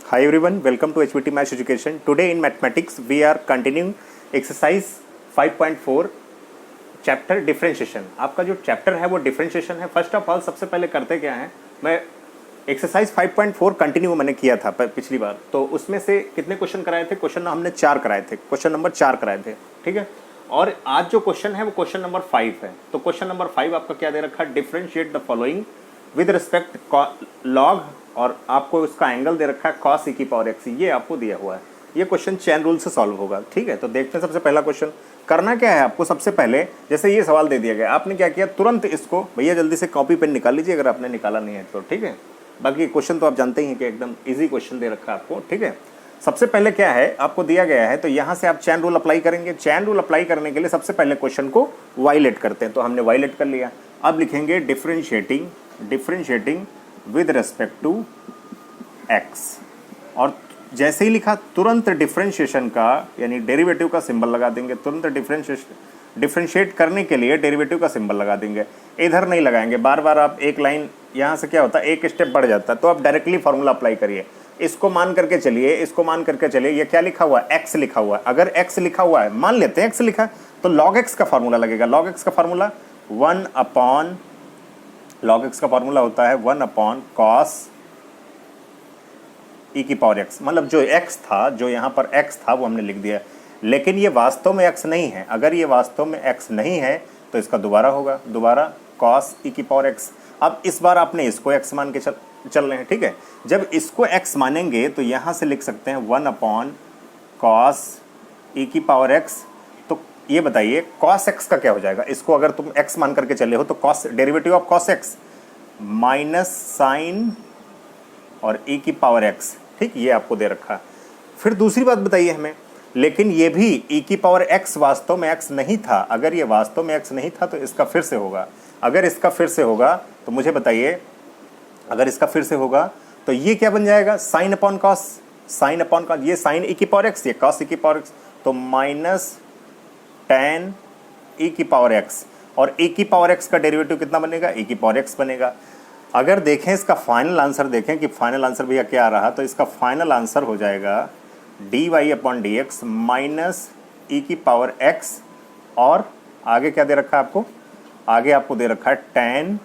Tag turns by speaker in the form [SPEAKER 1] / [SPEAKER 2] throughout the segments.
[SPEAKER 1] Hi everyone, welcome to HBT Maths Education. Today in mathematics we are continuing exercise 5.4 chapter differentiation. आपका जो chapter है वो differentiation है। First of all सबसे पहले करते क्या है, मैं एक्सरसाइज 5.4 कंटिन्यू मैंने किया था पिछली बार, तो उसमें से कितने क्वेश्चन कराए थे? क्वेश्चन हमने 4 कराए थे, क्वेश्चन नंबर 4 कराए थे, ठीक है। और आज जो क्वेश्चन है वो क्वेश्चन नंबर 5 है। तो क्वेश्चन नंबर 5 आपका क्या दे रखा है? Differentiate the following with respect log, और आपको उसका एंगल दे रखा है cos e की पावर x। ये आपको दिया हुआ है। ये क्वेश्चन चेन रूल से सॉल्व होगा, ठीक है। तो देखते हैं सबसे पहला क्वेश्चन। करना क्या है आपको? सबसे पहले जैसे ये सवाल दे दिया गया, आपने क्या किया, तुरंत इसको, भैया जल्दी से कॉपी पेन निकाल लीजिए अगर आपने निकाला नहीं है तो, ठीक है। बाकी क्वेश्चन तो आप जानते ही हैं कि एकदम ईजी क्वेश्चन दे रखा है आपको, ठीक है। सबसे पहले क्या है, आपको दिया गया है तो यहाँ से आप चैन रूल अप्लाई करेंगे। चैन रूल अप्लाई करने के लिए सबसे पहले क्वेश्चन को वायलेट करते हैं, तो हमने वायलेट कर लिया। अब लिखेंगे differentiating with respect to x, और जैसे ही लिखा तुरंत डिफरेंशिएशन का यानी डेरिवेटिव का सिंबल लगा देंगे। तुरंत डिफरेंशिएट करने के लिए डेरिवेटिव का सिंबल लगा देंगे, इधर नहीं लगाएंगे। बार बार आप एक लाइन यहाँ से क्या होता है, एक स्टेप बढ़ जाता है, तो आप डायरेक्टली फॉर्मूला अप्लाई करिए। इसको मान करके चलिए, इसको मान करके चलिए। ये क्या लिखा हुआ है? x लिखा हुआ है। अगर x लिखा हुआ है, मान लेते हैं x लिखा है, तो log x का फॉर्मूला लगेगा। log x का फॉर्मूला 1 अपॉन, log x का फॉर्मूला होता है 1 अपॉन cos e की पावर x। मतलब जो x था, जो यहाँ पर x था वो हमने लिख दिया, लेकिन ये वास्तव में x नहीं है। अगर ये वास्तव में x नहीं है तो इसका दोबारा होगा, दोबारा cos e की पावर x। अब इस बार आपने इसको x मान के चल रहे हैं, ठीक है। जब इसको x मानेंगे तो यहाँ से लिख सकते हैं 1 अपॉन cos e की पावर x। तो ये बताइए cos x का क्या हो जाएगा? इसको अगर तुम x मान करके चले हो तो cos, derivative of cos x minus sine और e की पावर x, ठीक, ये आपको दे रखा है। फिर दूसरी बात बताइए हमें, लेकिन ये भी e की पावर x वास्तव में x नहीं था। अगर ये वास्तव में x नहीं था तो इसका फिर से होगा। अगर इसका फिर से होगा तो मुझे बताइए, अगर इसका फिर से होगा तो ये क्या बन जाएगा? Sine upon cos, sine upon cos. ये साइन e की पावर x, ये कॉस e की पावर x, तो माइनस टेन e की पावर x। और e की पावर x का डेरिवेटिव कितना बनेगा? e की पावर x बनेगा। अगर देखें इसका फाइनल आंसर, देखें कि फाइनल आंसर भैया क्या आ रहा, तो इसका फाइनल आंसर हो जाएगा dy upon D X minus E की पावर x। और आगे क्या दे रखा है आपको? आगे आपको दे रखा है टेन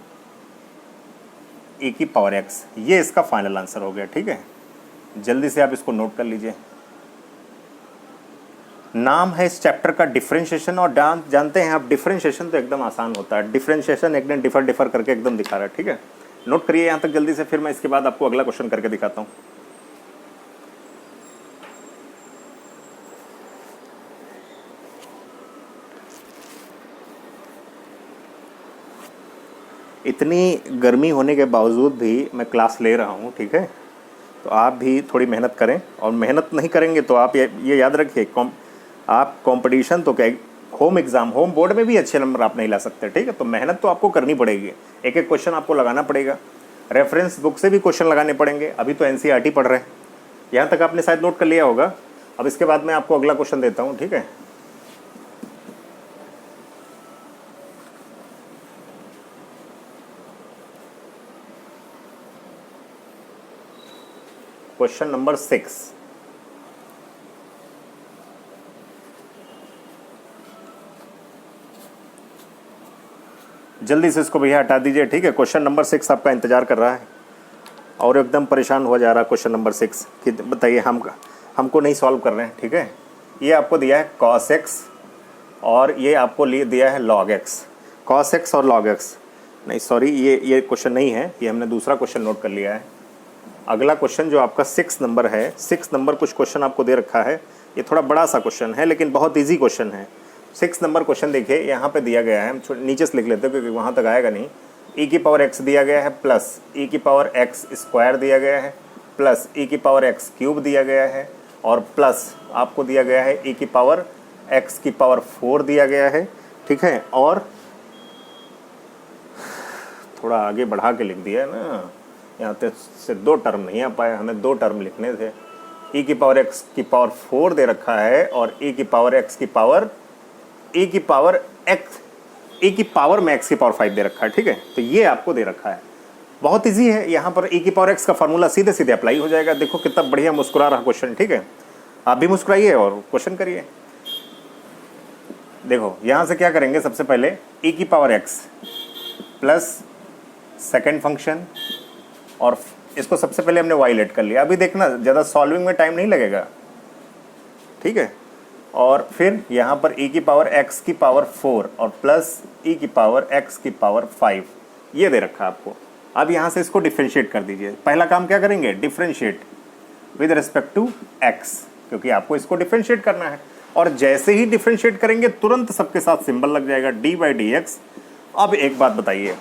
[SPEAKER 1] ई की पावर x। ये इसका फाइनल आंसर हो गया, ठीक है। जल्दी से आप इसको नोट कर लीजिए। नाम है इस चैप्टर का डिफरेंशिएशन, और जानते हैं आप डिफरेंशिएशन तो एकदम आसान होता है। डिफरेंशिएशन एकदम डिफर करके एकदम दिखा रहा है, ठीक है। नोट करिए यहाँ तक जल्दी से, फिर मैं इसके बाद आपको अगला क्वेश्चन करके दिखाता हूँ। इतनी गर्मी होने के बावजूद भी मैं क्लास ले रहा हूँ, ठीक है। तो आप भी थोड़ी मेहनत करें, और मेहनत नहीं करेंगे तो आप ये याद रखिए, आप कंपटीशन तो क्या, होम एग्ज़ाम, होम बोर्ड में भी अच्छे नंबर आप नहीं ला सकते, ठीक है। तो मेहनत तो आपको करनी पड़ेगी, एक एक क्वेश्चन आपको लगाना पड़ेगा। रेफरेंस बुक से भी क्वेश्चन लगाने पड़ेंगे। अभी तो एनसीईआरटी पढ़ रहे हैं, यहाँ तक आपने शायद नोट कर लिया होगा। अब इसके बाद मैं आपको अगला क्वेश्चन देता हूँ, ठीक है। Question number 6। जल्दी से इसको भैया हटा दीजिए, ठीक है। क्वेश्चन नंबर 6 आपका इंतजार कर रहा है, और एकदम परेशान हो जा रहा है क्वेश्चन नंबर 6 कि बताइए हमको नहीं सॉल्व कर रहे हैं, ठीक है। ये आपको दिया है cos x, और ये आपको दिया है log x। cos x और log x, नहीं सॉरी, ये क्वेश्चन नहीं है, ये हमने दूसरा क्वेश्चन नोट कर लिया है। अगला क्वेश्चन जो आपका 6 नंबर है, 6 नंबर कुछ क्वेश्चन आपको दे रखा है। ये थोड़ा बड़ा सा क्वेश्चन है लेकिन बहुत ईजी क्वेश्चन है। 6 नंबर क्वेश्चन देखिए, यहाँ पे दिया गया है, हम नीचे से लिख लेते हैं क्योंकि वहाँ तक आएगा नहीं। e की पावर x दिया गया है, प्लस e की पावर x स्क्वायर दिया गया है, प्लस e की पावर x क्यूब दिया गया है, और प्लस आपको दिया गया है e की पावर x की पावर 4 दिया गया है, ठीक है। और थोड़ा आगे बढ़ा के लिख दिया है ना, यहाँ तक से 2 टर्म नहीं आ पाया, हमें 2 टर्म लिखने थे। e की पावर x की पावर 4 दे रखा है, और e की पावर x की पावर में x की पावर 5 दे रखा है, ठीक है। तो ये आपको दे रखा है। बहुत इजी है, यहाँ पर e की पावर x का फार्मूला सीधे सीधे अप्लाई हो जाएगा। देखो कितना बढ़िया मुस्कुरा रहा क्वेश्चन, ठीक है। आप भी मुस्कुराइए और क्वेश्चन करिए। देखो यहाँ से क्या करेंगे, सबसे पहले e की power x plus second function, और इसको सबसे पहले हमने y लेट कर लिया। अभी देखना ज़्यादा सॉल्विंग में टाइम नहीं लगेगा, ठीक है। और फिर यहाँ पर e की पावर x की पावर 4 और प्लस e की पावर x की पावर 5, ये दे रखा है आपको। अब यहाँ से इसको डिफ्रेंशिएट कर दीजिए। पहला काम क्या करेंगे, differentiate with respect to x, क्योंकि आपको इसको डिफ्रेंशिएट करना है। और जैसे ही डिफ्रेंशिएट करेंगे तुरंत सबके साथ सिंबल लग जाएगा d/dx। अब एक बात बताइए,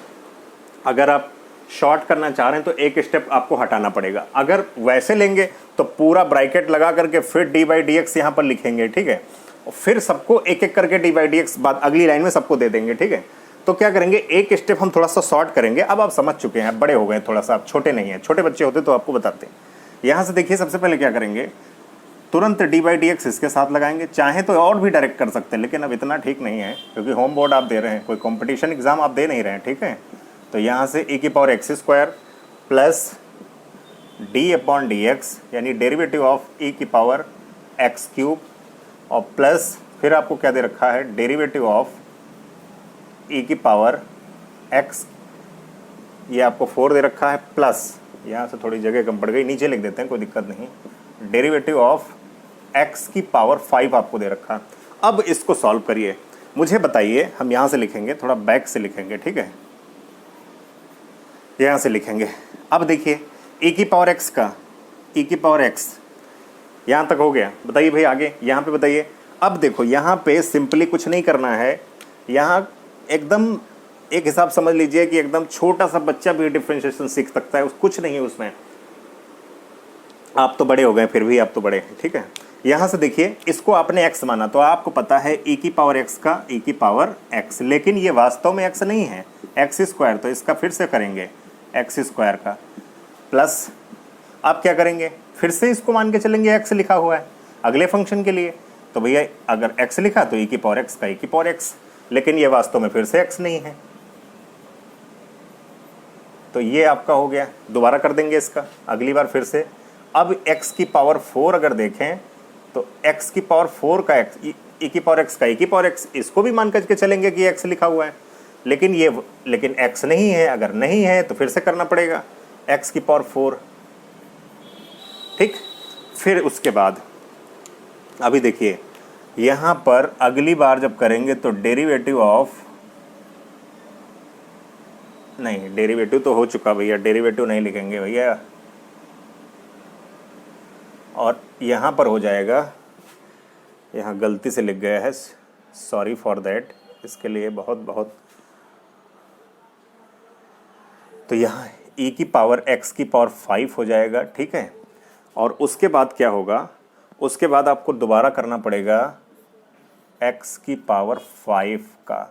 [SPEAKER 1] अगर आप शॉर्ट करना चाह रहे हैं तो एक स्टेप आपको हटाना पड़ेगा। अगर वैसे लेंगे तो पूरा ब्रैकेट लगा करके फिर d/dx यहाँ पर लिखेंगे, ठीक है। और फिर सबको एक एक करके d/dx बाद अगली लाइन में सबको दे देंगे, ठीक है। तो क्या करेंगे, एक स्टेप हम थोड़ा सा शॉर्ट करेंगे। अब आप समझ चुके हैं, बड़े हो गए थोड़ा सा, आप छोटे नहीं हैं। छोटे बच्चे होते तो आपको बताते हैं। यहाँ से देखिए, सबसे पहले क्या करेंगे, तुरंत d/dx इसके साथ लगाएंगे। चाहे तो और भी डायरेक्ट कर सकते हैं, लेकिन अब इतना ठीक नहीं है, क्योंकि होम बोर्ड आप दे रहे हैं, कोई कॉम्पिटिशन एग्जाम आप दे नहीं रहे हैं, ठीक है। तो यहाँ से e की power x square plus d/dx यानी डेरिवेटिव ऑफ e की पावर x क्यूब, और प्लस फिर आपको क्या दे रखा है, डेरिवेटिव ऑफ e की पावर x, ये आपको 4 दे रखा है, प्लस यहाँ से थोड़ी जगह कम पड़ गई, नीचे लिख देते हैं, कोई दिक्कत नहीं, डेरिवेटिव ऑफ x की पावर 5 आपको दे रखा। अब इसको सॉल्व करिए, मुझे बताइए। हम यहाँ से लिखेंगे, थोड़ा बैक से लिखेंगे, ठीक है। यहाँ से लिखेंगे। अब देखिए e की पावर x का, e की पावर x यहाँ तक हो गया। बताइए भाई आगे यहाँ पे बताइए। अब देखो यहाँ पे सिंपली कुछ नहीं करना है, यहाँ एकदम एक हिसाब समझ लीजिए कि एकदम छोटा सा बच्चा भी डिफरेंशिएशन सीख सकता है, कुछ नहीं है उसमें। आप तो बड़े हो गए, फिर भी आप तो बड़े हैं, ठीक है। यहाँ से देखिए, इसको आपने x माना तो आपको पता है e की पावर x का e की पावर x, लेकिन ये वास्तव में x नहीं है, x स्क्वायर। तो इसका फिर से करेंगे x स्क्वायर का प्लस, आप क्या करेंगे, फिर से इसको मान के चलेंगे x लिखा हुआ है अगले फंक्शन के लिए। तो भैया अगर x लिखा तो e की पावर x का e की पावर x, लेकिन ये वास्तव में फिर से x नहीं है। तो ये आपका हो गया। दोबारा कर देंगे इसका अगली बार फिर से। अब x की पावर 4 अगर देखें तो x की पावर 4 का x, e की पावर x का e की पावर x, इसको भी मान करके चलेंगे कि x लिखा हुआ है, लेकिन x नहीं है। अगर नहीं है तो फिर से करना पड़ेगा x की पावर 4, ठीक। फिर उसके बाद अभी देखिए यहाँ पर अगली बार जब करेंगे तो डेरिवेटिव ऑफ, नहीं डेरिवेटिव तो हो चुका भैया, डेरिवेटिव नहीं लिखेंगे भैया। और यहाँ पर हो जाएगा, यहाँ गलती से लिख गया है, सॉरी फॉर दैट, इसके लिए बहुत बहुत। तो यहाँ e की पावर x की पावर 5 हो जाएगा, ठीक है। और उसके बाद क्या होगा, उसके बाद आपको दोबारा करना पड़ेगा x की पावर 5 का।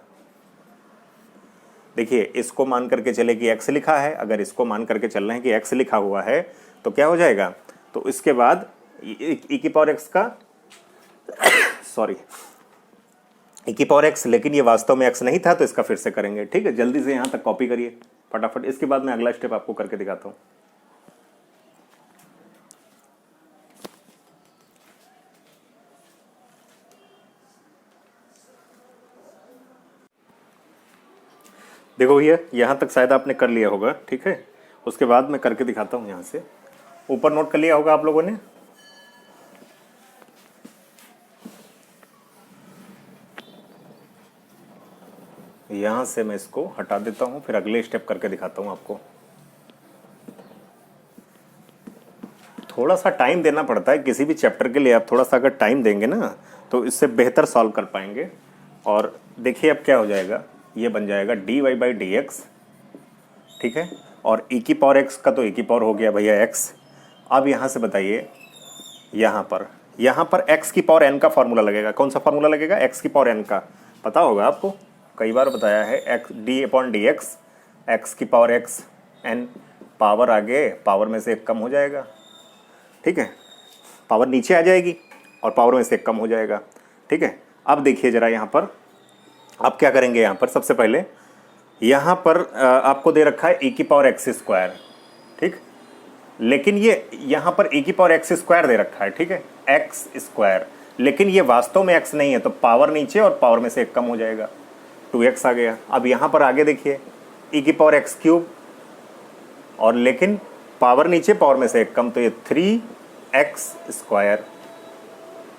[SPEAKER 1] देखिए इसको मान करके चले कि x लिखा है, अगर इसको मान करके चल रहे हैं कि x लिखा हुआ है तो क्या हो जाएगा, तो इसके बाद e की पावर x का सॉरी e की पावर x, लेकिन ये वास्तव में x नहीं था तो इसका फिर से करेंगे, ठीक है। जल्दी से यहाँ तक कॉपी करिए फटाफट, इसके बाद मैं अगला स्टेप आपको करके दिखाता हूँ। देखो भैया यहाँ तक शायद आपने कर लिया होगा, ठीक है। उसके बाद मैं करके दिखाता हूँ। यहाँ से ऊपर नोट कर लिया होगा आप लोगों ने। यहाँ से मैं इसको हटा देता हूँ, फिर अगले स्टेप करके दिखाता हूँ आपको। थोड़ा सा टाइम देना पड़ता है किसी भी चैप्टर के लिए, आप थोड़ा सा अगर टाइम देंगे ना तो इससे बेहतर सॉल्व कर पाएंगे। और देखिए अब क्या हो जाएगा, ये बन जाएगा dy/dx, ठीक है। और e की पावर x का तो e की पावर हो गया भैया x। अब यहाँ से बताइए, यहाँ पर x की पावर n का फॉर्मूला लगेगा। कौन सा फॉर्मूला लगेगा, x की पावर n का, पता होगा आपको, कई बार बताया है। x d/dx, x की पावर x, n पावर आगे, पावर में से एक कम हो जाएगा, ठीक है। पावर नीचे आ जाएगी और पावर में से एक कम हो जाएगा, ठीक है। अब देखिए ज़रा यहाँ पर, अब क्या करेंगे, यहाँ पर सबसे पहले यहाँ पर आपको दे रखा है e की पावर एक्स स्क्वायर, ठीक, लेकिन ये यहाँ पर e की पावर एक्स स्क्वायर दे रखा है, ठीक है, एक्स स्क्वायर, लेकिन ये वास्तव में x नहीं है, तो पावर नीचे और पावर में से एक कम हो जाएगा, 2x आ गया। अब यहाँ पर आगे देखिए e की पावर एक्स क्यूब, और लेकिन पावर नीचे पावर में से एक कम, तो ये 3x स्क्वायर।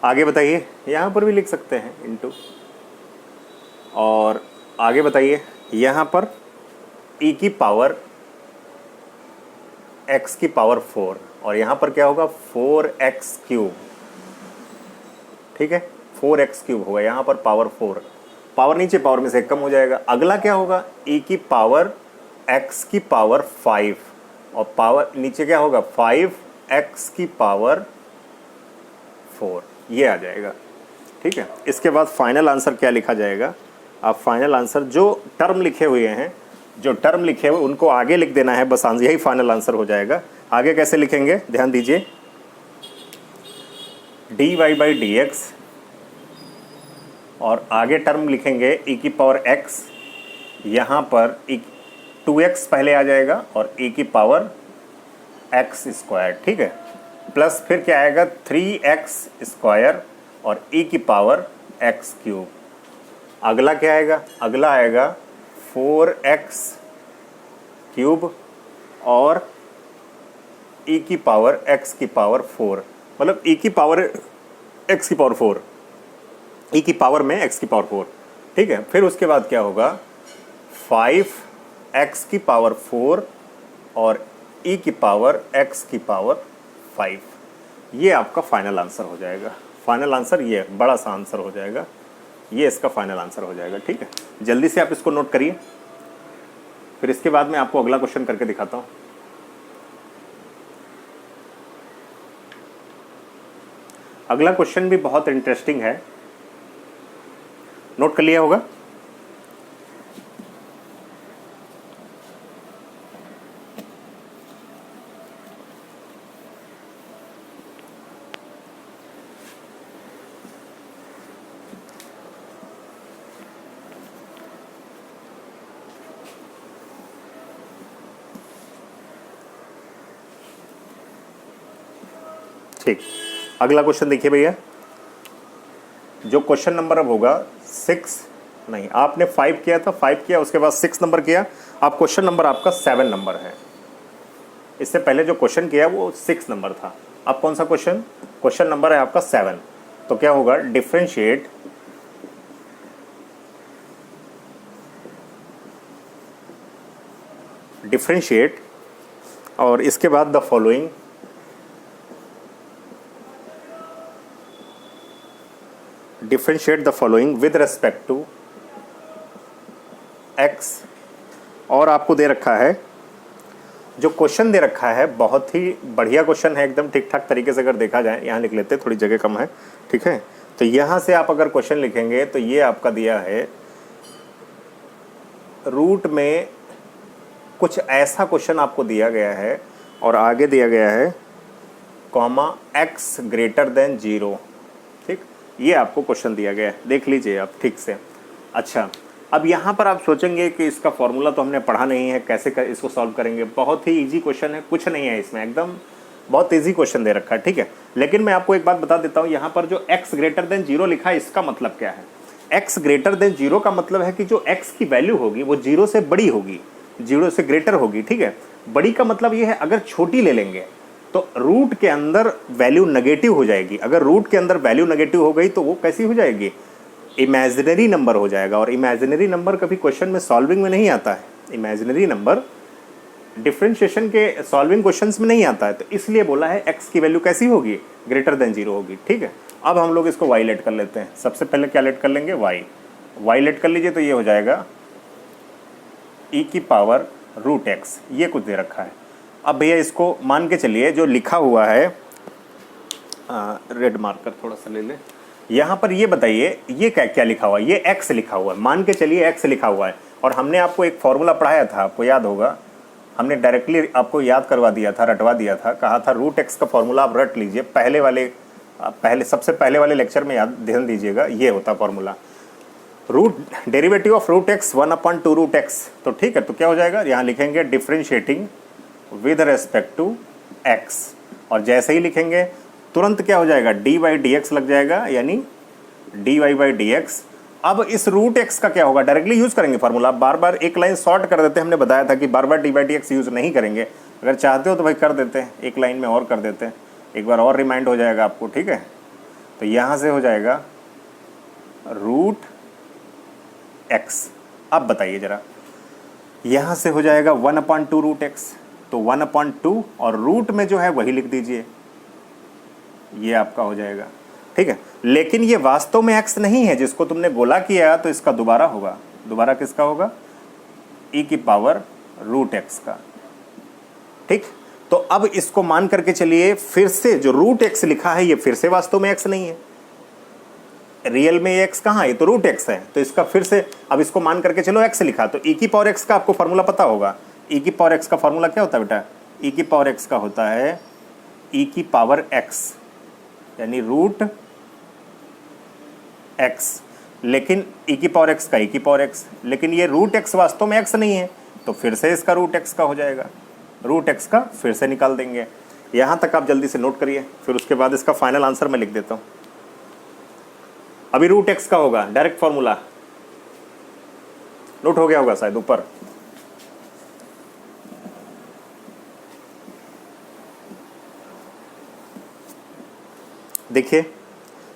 [SPEAKER 1] आगे बताइए, यहाँ पर भी लिख सकते हैं इनटू, और आगे बताइए यहाँ पर e की पावर x की पावर 4, और यहाँ पर क्या होगा 4x क्यूब, ठीक है, 4x क्यूब होगा, यहाँ पर पावर 4, पावर नीचे पावर में से कम हो जाएगा। अगला क्या होगा e की पावर x की पावर 5, और पावर नीचे क्या होगा 5x की पावर 4, ये आ जाएगा, ठीक है। इसके बाद फाइनल आंसर क्या लिखा जाएगा, आप फाइनल आंसर जो टर्म लिखे हुए हैं, जो टर्म लिखे हुए उनको आगे लिख देना है, बस यही फाइनल आंसर हो जाएगा। आगे कैसे लिखेंगे ध्यान दीजिए, dy/dx, और आगे टर्म लिखेंगे e की पावर x, यहाँ पर 2x पहले आ जाएगा और e की पावर x स्क्वायर, ठीक है, प्लस फिर क्या आएगा 3x स्क्वायर और e की पावर x क्यूब। अगला क्या आएगा, अगला आएगा 4x क्यूब और e की पावर x की पावर 4, मतलब e की पावर x की पावर 4, e की पावर में x की पावर 4, ठीक है। फिर उसके बाद क्या होगा 5x की पावर 4 और e की पावर x की पावर 5, ये आपका फाइनल आंसर हो जाएगा। फाइनल आंसर ये बड़ा सा आंसर हो जाएगा, ये इसका फाइनल आंसर हो जाएगा, ठीक है। जल्दी से आप इसको नोट करिए, फिर इसके बाद मैं आपको अगला क्वेश्चन करके दिखाता हूँ। अगला क्वेश्चन भी बहुत इंटरेस्टिंग है, नोट कर लिया होगा। ठीक, अगला क्वेश्चन देखिए भैया, जो क्वेश्चन नंबर अब होगा 6, नहीं आपने 5 किया था, 5 किया उसके बाद 6 नंबर किया, अब क्वेश्चन नंबर आपका 7 नंबर है। इससे पहले जो क्वेश्चन किया वो 6 नंबर था, अब कौन सा क्वेश्चन, क्वेश्चन नंबर है आपका 7। तो क्या होगा डिफरेंशिएट और इसके बाद the following, differentiate the following with respect to x, और आपको दे रखा है, जो क्वेश्चन दे रखा है बहुत ही बढ़िया क्वेश्चन है, एकदम ठीक ठाक तरीके से अगर देखा जाए, यहाँ लिख लेते, थोड़ी जगह कम है, ठीक है। तो यहाँ से आप अगर क्वेश्चन लिखेंगे तो ये आपका दिया है रूट में कुछ ऐसा क्वेश्चन आपको दिया गया है, और आगे दिया गया है कॉमा x ग्रेटर देन 0, ठीक, ये आपको क्वेश्चन दिया गया है, देख लीजिए आप ठीक से। अच्छा, अब यहाँ पर आप सोचेंगे कि इसका फॉर्मूला तो हमने पढ़ा नहीं है, कैसे इसको सॉल्व करेंगे, बहुत ही इजी क्वेश्चन है, कुछ नहीं है इसमें, एकदम बहुत इजी क्वेश्चन दे रखा है, ठीक है। लेकिन मैं आपको एक बात बता देता हूँ, यहाँ पर जो x ग्रेटर देन 0 लिखा है, इसका मतलब क्या है, x ग्रेटर देन 0 का मतलब है कि जो x की वैल्यू होगी वो 0 से बड़ी होगी, 0 से ग्रेटर होगी, ठीक है। बड़ी का मतलब ये है अगर छोटी ले लेंगे तो रूट के अंदर वैल्यू नेगेटिव हो जाएगी, अगर रूट के अंदर वैल्यू नेगेटिव हो गई तो वो कैसी हो जाएगी, इमेजिनरी नंबर हो जाएगा, और इमेजिनरी नंबर कभी क्वेश्चन में सॉल्विंग में नहीं आता है, इमेजिनरी नंबर डिफरेंशिएशन के सॉल्विंग क्वेश्चंस में नहीं आता है, तो इसलिए बोला है x की वैल्यू कैसी होगी, ग्रेटर देन 0 होगी, ठीक है। अब हम लोग इसको y लेट कर लेते हैं, सबसे पहले क्या लेट कर लेंगे, y लेट कर लीजिए, तो ये हो जाएगा e की पावर रूट x, ये कुछ दे रखा है। अब भैया इसको मान के चलिए, जो लिखा हुआ है, रेड मार्कर थोड़ा सा ले ले, यहाँ पर ये बताइए ये क्या क्या लिखा हुआ है, ये x लिखा हुआ है, मान के चलिए x लिखा हुआ है, और हमने आपको एक फॉर्मूला पढ़ाया था, आपको याद होगा, हमने डायरेक्टली आपको याद करवा दिया था, रटवा दिया था, कहा था रूट x का फॉर्मूला आप रट लीजिए, सबसे पहले वाले लेक्चर में याद ध्यान दीजिएगा, ये होता formula. Root derivative of root x 1/2 root x, तो ठीक है, तो क्या हो जाएगा, यहाँ लिखेंगे differentiating with respect to x, और जैसे ही लिखेंगे तुरंत क्या हो जाएगा, डी बाई डी एक्स लग जाएगा, यानी d y by D x. अब इस रूट एक्स का क्या होगा, डायरेक्टली यूज करेंगे फार्मूला, बार बार एक लाइन शॉर्ट कर देते हैं, हमने बताया था कि बार बार D by D X use नहीं करेंगे, अगर चाहते हो तो भाई कर देते हैं, एक लाइन में और कर देते हैं, एक बार और रिमाइंड हो जाएगा आपको, ठीक है। तो यहाँ से हो जाएगा रूट एक्स। अब बताइए जरा, यहाँ से हो जाएगा 1/2 रूट एक्स, तो 1/2 और रूट में जो है वही लिख दीजिए, ये आपका हो जाएगा, ठीक है। लेकिन ये वास्तव में x नहीं है, जिसको तुमने गोला किया तो इसका दोबारा होगा, दोबारा किसका होगा, e की पावर रूट एक्स का, ठीक। तो अब इसको मान करके चलिए, फिर से जो रूट एक्स लिखा है ये फिर से वास्तव में x नहीं है, रियल में ये x कहाँ है, तो रूट एक्स है, तो इसका फिर से अब इसको मान करके चलो x लिखा, तो e की पावर x का आपको फार्मूला पता होगा, e की पावर x का फार्मूला क्या होता है बेटा, e की पावर x का होता है e की पावर x, यानी रूट x, लेकिन e की पावर x का e की पावर x, लेकिन ये रूट x वास्तव में x नहीं है, तो फिर से इसका रूट x का हो जाएगा, रूट x का फिर से निकाल देंगे। यहाँ तक आप जल्दी से नोट करिए, फिर उसके बाद इसका फाइनल आंसर मैं लिख देता हूँ। अभी रूट x का होगा, डायरेक्ट फॉर्मूला नोट हो गया होगा शायद ऊपर, देखिए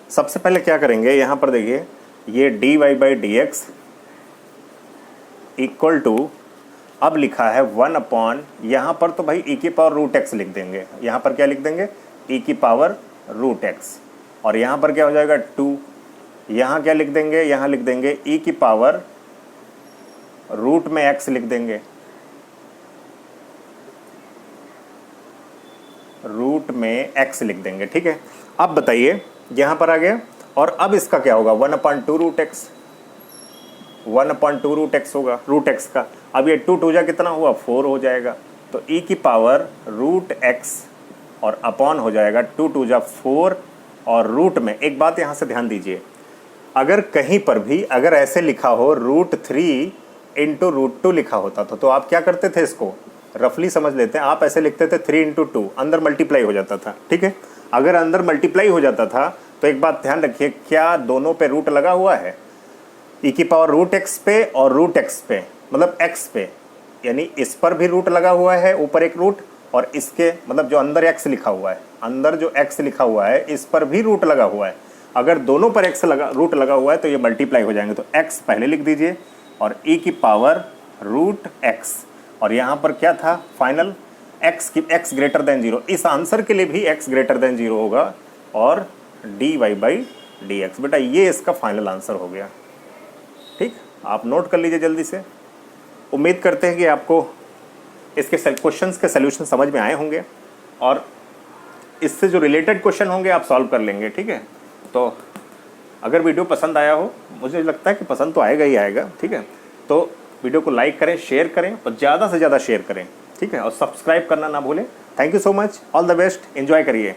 [SPEAKER 1] सबसे पहले क्या करेंगे, यहाँ पर देखिए ये d y by D x equal to, अब लिखा है 1/, यहाँ पर तो भाई e की पावर रूट एक्स लिख देंगे, यहाँ पर क्या लिख देंगे, e की पावर रूट एक्स, और यहाँ पर क्या हो जाएगा 2, यहाँ क्या लिख देंगे, यहाँ लिख देंगे e की पावर रूट में x लिख देंगे, रूट में x लिख देंगे, ठीक है। अब बताइए यहाँ पर आ गया, और अब इसका क्या होगा, 1/2 रूट एक्स, 1/2 रूट एक्स होगा, रूट एक्स का, अब ये 2 जा कितना हुआ, 4 हो जाएगा, तो e की पावर रूट एक्स और अपॉन हो जाएगा 2 जा 4, और रूट में एक बात यहाँ से ध्यान दीजिए, अगर कहीं पर भी अगर ऐसे लिखा हो √3 इंटू √2 लिखा होता था, तो आप क्या करते थे, इसको रफली समझ लेते हैं, आप ऐसे लिखते थे 3 इंटू 2, अंदर मल्टीप्लाई हो जाता था, ठीक है। अगर अंदर मल्टीप्लाई हो जाता था तो एक बात ध्यान रखिए, क्या दोनों पे रूट लगा हुआ है, e की पावर रूट एक्स पे और रूट एक्स पे, मतलब x पे, यानी इस पर भी रूट लगा हुआ है, ऊपर एक रूट, और इसके मतलब जो अंदर x लिखा हुआ है, अंदर जो x लिखा हुआ है इस पर भी रूट लगा हुआ है, अगर दोनों पर x रूट लगा हुआ है तो ये मल्टीप्लाई हो जाएंगे, तो x पहले लिख दीजिए और e की पावर रूट x, और यहाँ पर क्या था फाइनल, x ग्रेटर देन 0, इस आंसर के लिए भी x ग्रेटर देन 0 होगा, और d y by D x, बेटा ये इसका फाइनल आंसर हो गया, ठीक। आप नोट कर लीजिए जल्दी से। उम्मीद करते हैं कि आपको इसके क्वेश्चंस के सल्यूशन समझ में आए होंगे, और इससे जो रिलेटेड क्वेश्चन होंगे आप सॉल्व कर लेंगे, ठीक है। तो अगर वीडियो पसंद आया हो, मुझे लगता है कि पसंद तो आएगा ही आएगा, ठीक है, तो वीडियो को लाइक करें, शेयर करें, और ज़्यादा से ज़्यादा शेयर करें, ठीक है, और सब्सक्राइब करना ना भूलें। Thank you so much, all the best, enjoy करिए।